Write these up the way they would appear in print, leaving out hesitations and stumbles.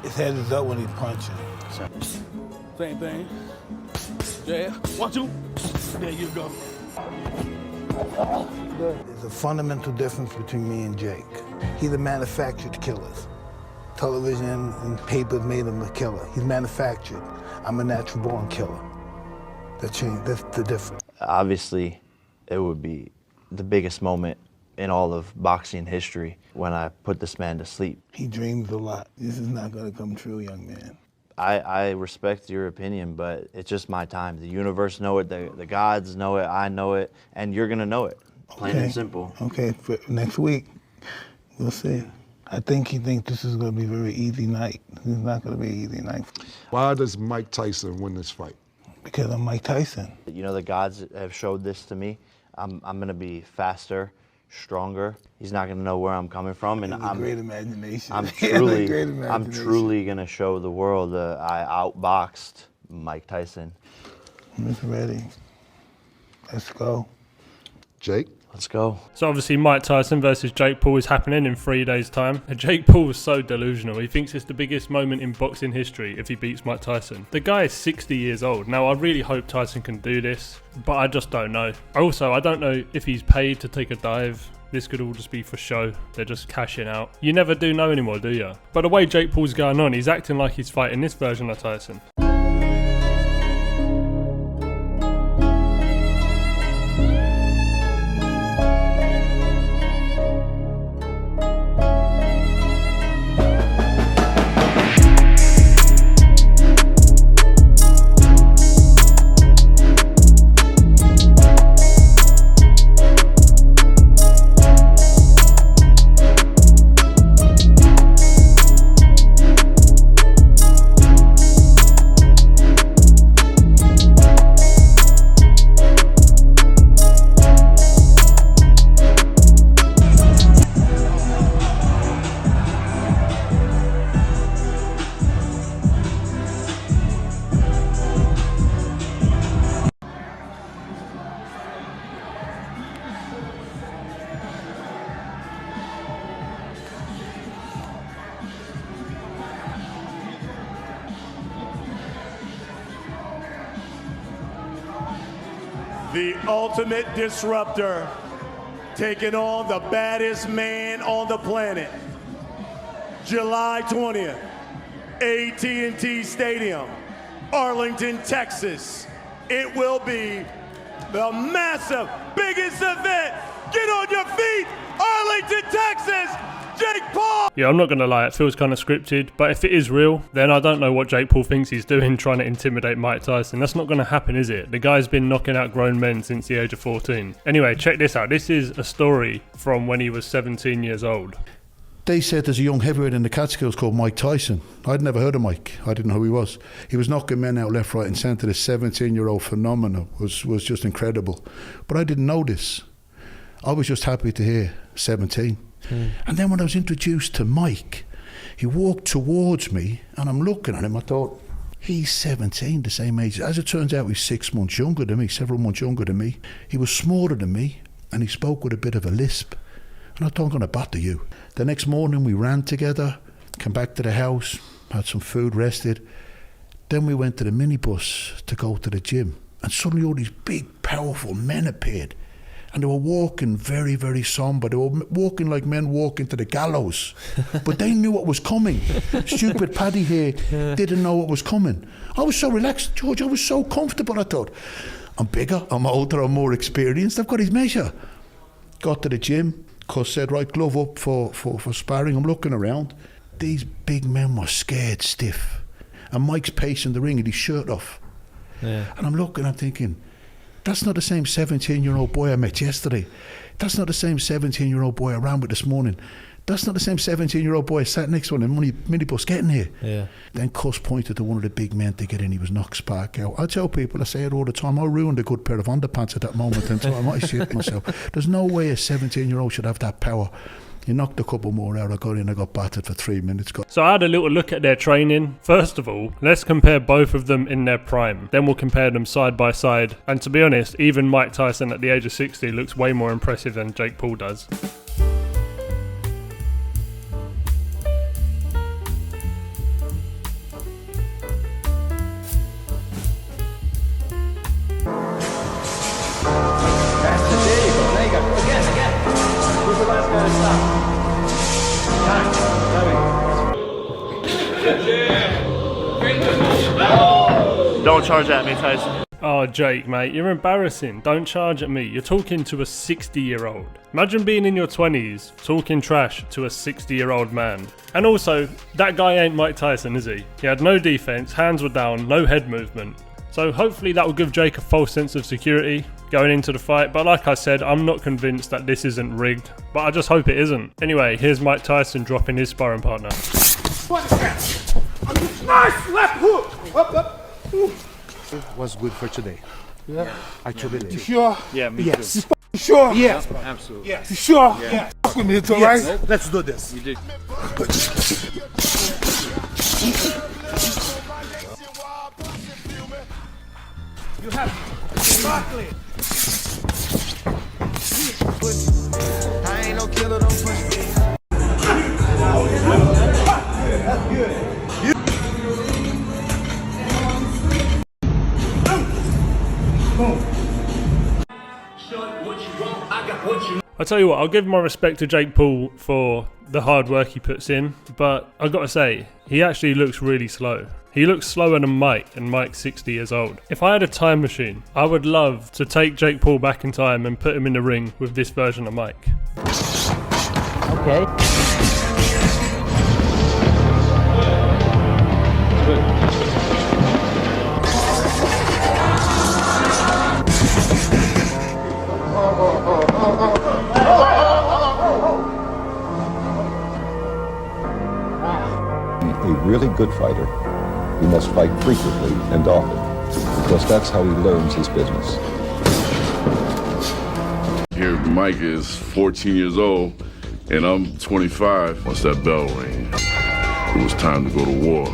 His head is up when he's punching. Same thing. Yeah, 1, 2. There you go. There's a fundamental difference between me and Jake. He's a manufactured killer. Television and papers made him a killer. He's manufactured. I'm a natural-born killer. That's the difference. Obviously, it would be the biggest moment in all of boxing history when I put this man to sleep. He dreams a lot. This is not gonna come true, young man. I respect your opinion, but it's just my time. The universe know it, the gods know it, I know it, and you're gonna know it. Plain and simple. Okay, for next week, we'll see. I think he thinks this is gonna be a very easy night. It's not gonna be an easy night. Why does Mike Tyson win this fight? Because I'm Mike Tyson. You know, the gods have showed this to me. I'm gonna be faster, stronger. He's not gonna know where I'm coming from, and I'm great imagination. I'm truly gonna show the world that I outboxed Mike Tyson. I'm just ready. Let's go. Jake? Let's go. So obviously Mike Tyson versus Jake Paul is happening in 3 days' time. And Jake Paul is so delusional. He thinks it's the biggest moment in boxing history if he beats Mike Tyson. The guy is 60 years old. Now, I really hope Tyson can do this, but I just don't know. Also, I don't know if he's paid to take a dive. This could all just be for show. They're just cashing out. You never do know anymore, do you? But the way Jake Paul's going on, he's acting like he's fighting this version of Tyson. The ultimate disruptor, taking on the baddest man on the planet. July 20th, AT&T Stadium, Arlington, Texas. It will be the massive, biggest event. Get on your feet, Arlington, Texas. Jake Paul! Yeah, I'm not going to lie, it feels kind of scripted, but if it is real, then I don't know what Jake Paul thinks he's doing trying to intimidate Mike Tyson. That's not going to happen, is it? The guy's been knocking out grown men since the age of 14. Anyway, check this out. This is a story from when he was 17 years old. They said there's a young heavyweight in the Catskills called Mike Tyson. I'd never heard of Mike. I didn't know who he was. He was knocking men out left, right and centre. This 17-year-old phenomenon was just incredible. But I didn't know this. I was just happy to hear 17. And then when I was introduced to Mike, he walked towards me and I'm looking at him, I thought, he's 17, the same age. As it turns out, he's 6 months younger than me, several months younger than me. He was smaller than me and he spoke with a bit of a lisp. And I thought, I'm going to batter you. The next morning we ran together, came back to the house, had some food, rested. Then we went to the minibus to go to the gym. And suddenly all these big, powerful men appeared. And they were walking very, very somber. They were walking like men walking to the gallows. But they knew what was coming. Stupid Paddy here didn't know what was coming. I was so relaxed, George. I was so comfortable. I thought, I'm bigger, I'm older, I'm more experienced. I've got his measure. Got to the gym. Cuz said, right, glove up for sparring. I'm looking around. These big men were scared stiff. And Mike's pacing the ring with his shirt off. Yeah. And I'm looking, I'm thinking, that's not the same 17-year-old boy I met yesterday. That's not the same 17-year-old boy I ran with this morning. That's not the same 17-year-old boy I sat next to in the minibus getting here. Yeah. Then Cuss pointed to one of the big men to get in. He was knocked spark out. I tell people, I say it all the time, I ruined a good pair of underpants at that moment in time. I shit myself. There's no way a 17-year-old should have that power. He knocked a couple more out. I got in, I got battered for 3 minutes. So I had a little look at their training. First of all, let's compare both of them in their prime. Then we'll compare them side by side. And to be honest, even Mike Tyson at the age of 60 looks way more impressive than Jake Paul does. Don't charge at me, Tyson. Oh, Jake, mate, you're embarrassing. Don't charge at me. You're talking to a 60-year-old. Imagine being in your 20s, talking trash to a 60-year-old man. And also, that guy ain't Mike Tyson, is he? He had no defense, hands were down, no head movement. So hopefully that will give Jake a false sense of security going into the fight. But like I said, I'm not convinced that this isn't rigged. But I just hope it isn't. Anyway, here's Mike Tyson dropping his sparring partner. Nice left hook. Up. Was good for today. Yeah. I truly believe. You sure? Yeah, me Yes. You sure? Yeah. Absolutely. You sure? Yeah. Fuck with me, it's all right? Yes. Let's do this. You did. You have chocolate. I ain't no killer, don't push me. That's good. I tell you what, I'll give my respect to Jake Paul for the hard work he puts in, but I've got to say, he actually looks really slow. He looks slower than Mike, and Mike's 60 years old. If I had a time machine, I would love to take Jake Paul back in time and put him in the ring with this version of Mike. Okay. A really good fighter, he must fight frequently and often, because that's how he learns his business. Here, Mike is 14 years old, and I'm 25. Once that bell rang, it was time to go to war.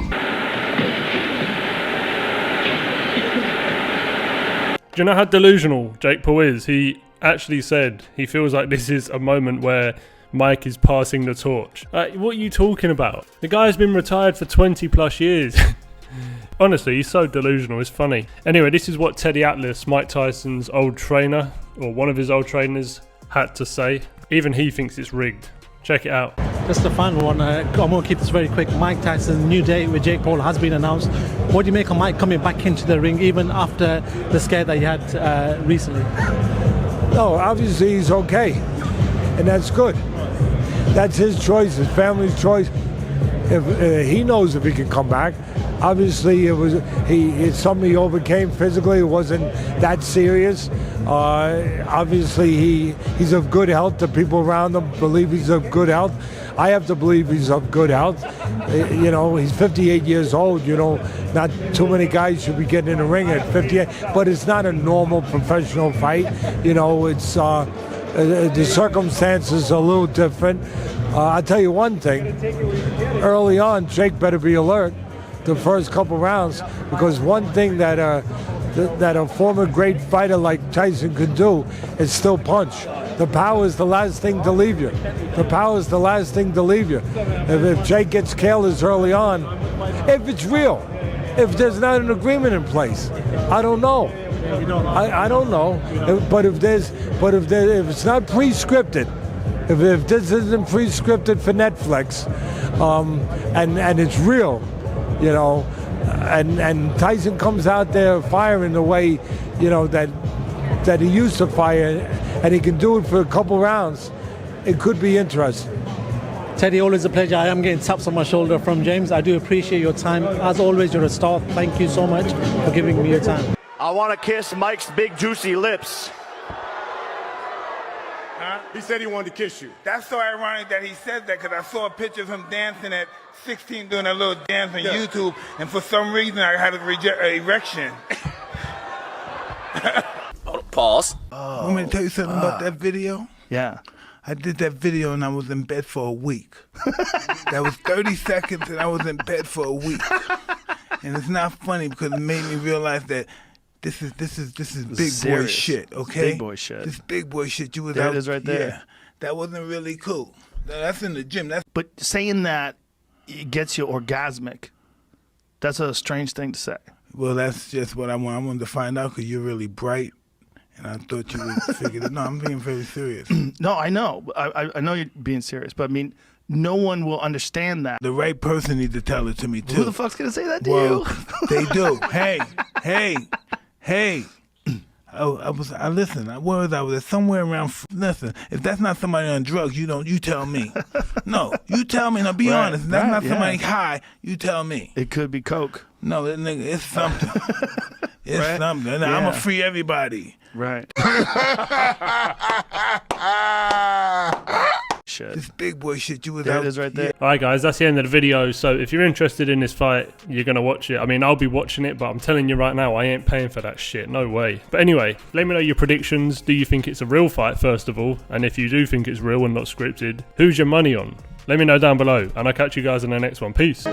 Do you know how delusional Jake Paul is? He actually said he feels like this is a moment where Mike is passing the torch. What are you talking about? The guy's been retired for 20 plus years. Honestly, he's so delusional, it's funny. Anyway, this is what Teddy Atlas, Mike Tyson's old trainer, or one of his old trainers, had to say. Even he thinks it's rigged. Check it out. Just the final one. I'm going to keep this very quick. Mike Tyson's new date with Jake Paul has been announced. What do you make of Mike coming back into the ring, even after the scare that he had recently? No, obviously he's okay, and that's good. That's his choice, his family's choice. If he knows if he can come back. Obviously, it's something he overcame physically. It wasn't that serious. Obviously, he's of good health. The people around him believe he's of good health. I have to believe he's of good health. You know, he's 58 years old. You know, not too many guys should be getting in the ring at 58. But it's not a normal professional fight. You know, it's the circumstances are a little different. I'll tell you one thing. Early on, Jake better be alert the first couple rounds, because one thing that a former great fighter like Tyson could do is still punch. The power is the last thing to leave you. The power is the last thing to leave you. If Jake gets careless early on, if it's real, if there's not an agreement in place, I don't know. I don't know. But if it's not pre-scripted, if this isn't pre-scripted for Netflix, and it's real, you know, and Tyson comes out there firing the way, you know, that he used to fire, and he can do it for a couple rounds, it could be interesting. Teddy, always a pleasure. I am getting taps on my shoulder from James. I do appreciate your time. As always, you're a star. Thank you so much for giving me your time. I want to kiss Mike's big juicy lips. Huh? He said he wanted to kiss you. That's so ironic that he said that, because I saw a picture of him dancing at 16 doing a little dance on YouTube, and for some reason I had an erection. Pause. Want me to tell you something about that video? Yeah. I did that video and I was in bed for a week. That was 30 seconds and I was in bed for a week. And it's not funny because it made me realize that this is big boy shit, okay? Big boy shit. This big boy shit. You was There out, it is right there. Yeah, that wasn't really cool. That's in the gym. But saying that it gets you orgasmic, that's a strange thing to say. Well, that's just what I want. I wanted to find out because you're really bright. And I thought you would figure it. No, I'm being very serious. No, I know. I know you're being serious. But I mean, no one will understand that. The right person needs to tell it to me, too. Who the fuck's going to say that to Well, you? they do. Hey. I listen. Where was I? Was somewhere around? Listen, if that's not somebody on drugs, you tell me. No, you tell me. Now be honest. If that's not somebody high, you tell me. It could be coke. No, that nigga, it's something. It's something. And I'm gonna free everybody. Right. Shit. This big boy shit you was There out. it is right there. Alright guys, that's the end of the video. So if you're interested in this fight, you're going to watch it. I mean, I'll be watching it, but I'm telling you right now, I ain't paying for that shit. No way. But anyway, let me know your predictions. Do you think it's a real fight, first of all? And if you do think it's real and not scripted, who's your money on? Let me know down below, and I'll catch you guys in the next one. Peace.